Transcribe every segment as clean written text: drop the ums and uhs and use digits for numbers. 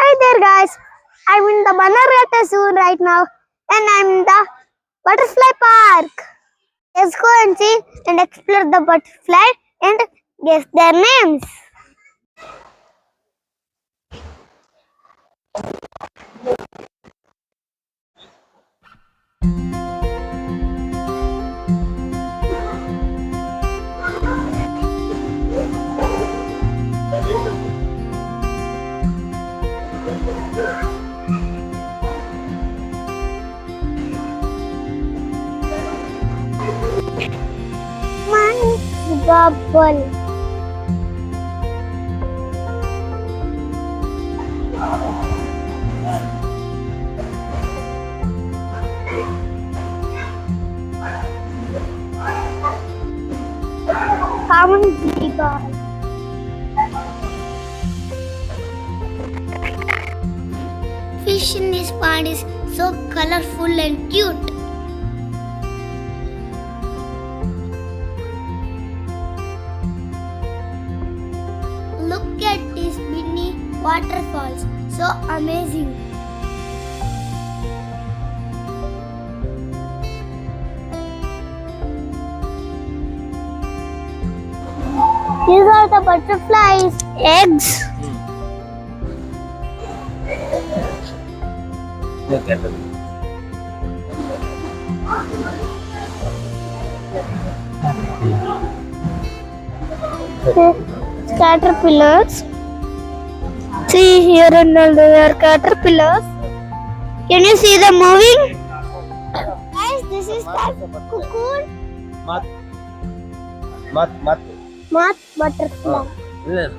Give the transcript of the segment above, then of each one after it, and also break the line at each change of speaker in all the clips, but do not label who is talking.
Hi there guys, I'm in the Bannerghatta Zoo right now and I'm in the butterfly park. Let's go and see and explore the butterfly and guess their names. One bubble. Common seagull. Fish in this pond is so colorful and cute. Look at these mini waterfalls, so amazing. These are the butterflies' eggs.
Look at them.
Caterpillars. See here and there are caterpillars. Can you see them moving? Guys, this is the cocoon. Moth butterfly.
Yes.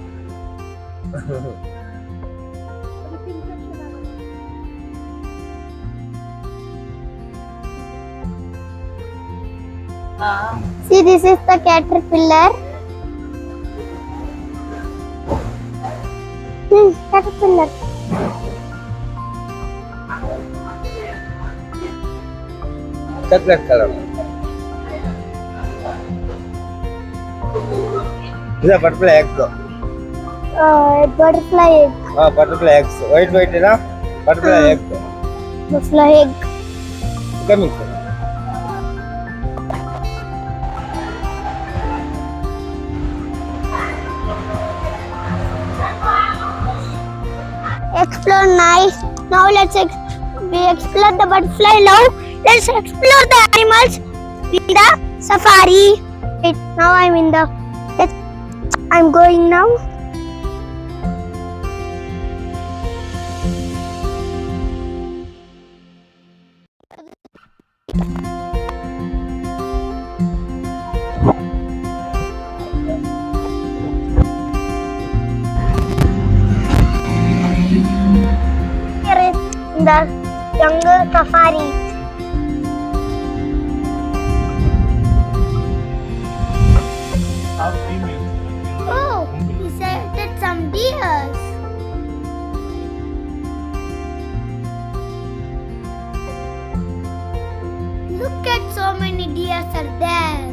See, this is the caterpillar. Caterpillar.
Chocolate color. This is a butterfly egg.
Butterfly egg.
Butterfly eggs. White, na? Butterfly egg.
Butterfly egg.
Coming.
Explore nice. Now we explore the butterfly. Now let's explore the animals in the safari. Wait, now I'm going now. Here is the jungle safari. Oh, he sighted some deers. Look at so many deers are there.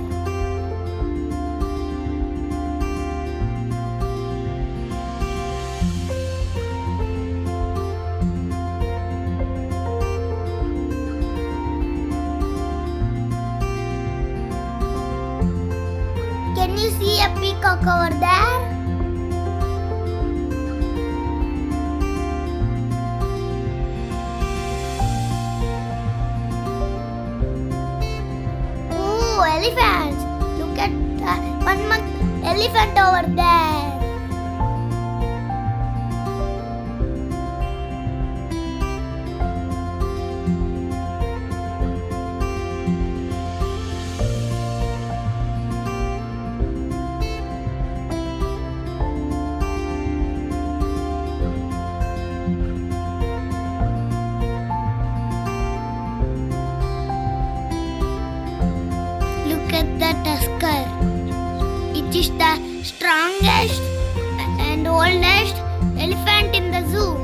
Can you see a peacock over there? Ooh, elephants! Look at the 1 month elephant over there. Look at the tusker. It is the strongest and oldest elephant in the zoo.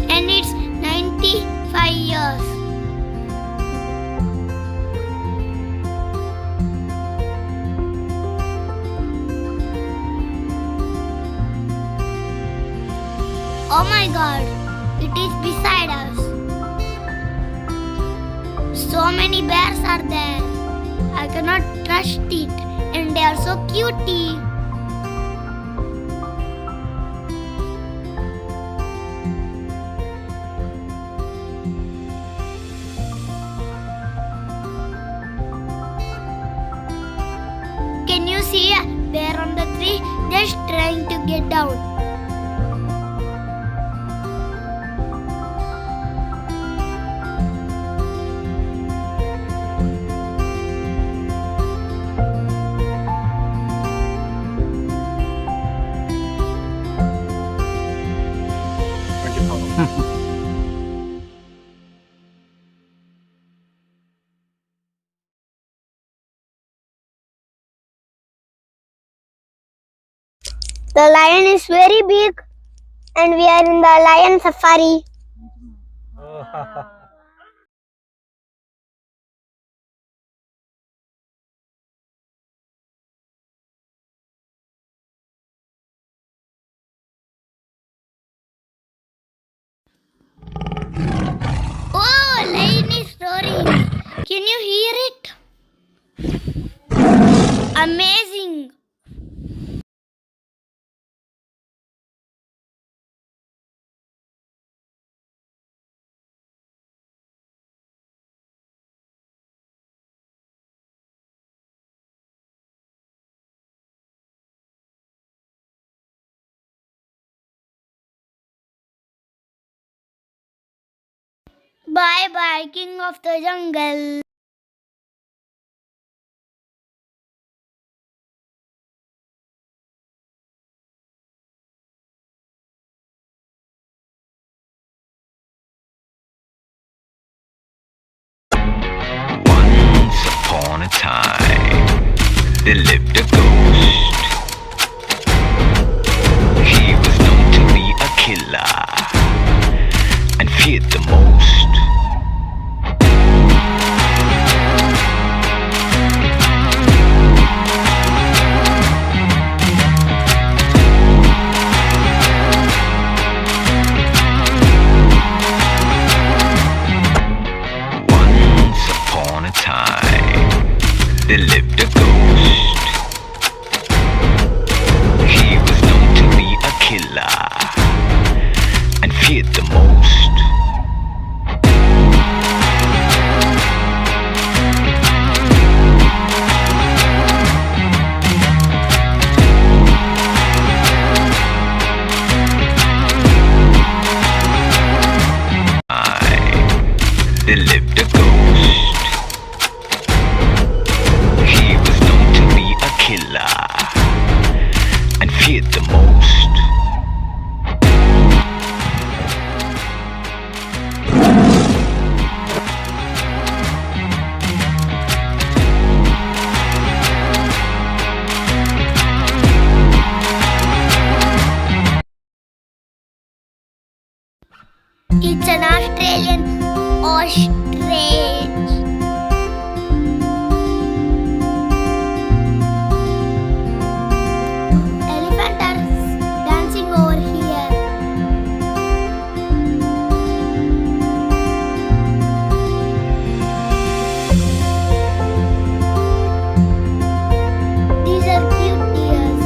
And it's 95 years. Oh my god, it is beside us. So many bears are there. I cannot trust it, and they are so cutie. Can you see a bear on the tree just trying to get down? The lion is very big, and we are in the lion safari. Oh, lion is roaring. Can you hear it? Amazing. Bye bye, king of the jungle.
Once upon a time, there lived a ghost. He was known to be a killer and feared the most. Once upon a time, there lived a ghost. He was known to be a killer and feared the most. There lived a ghost. He was known to be a killer and feared the most.
It's an Australian ostrich. Elephants are dancing over here. These are cute deers.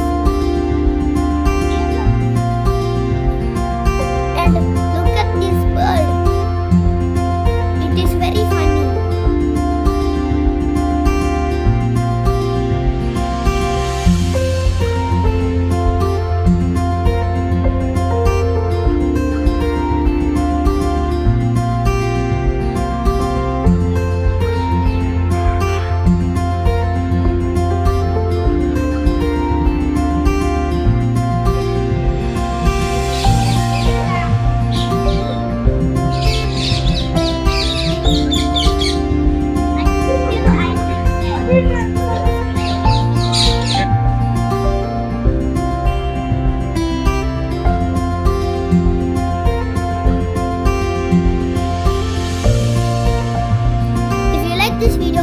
And look at this bird. It is very funny. If you like this video,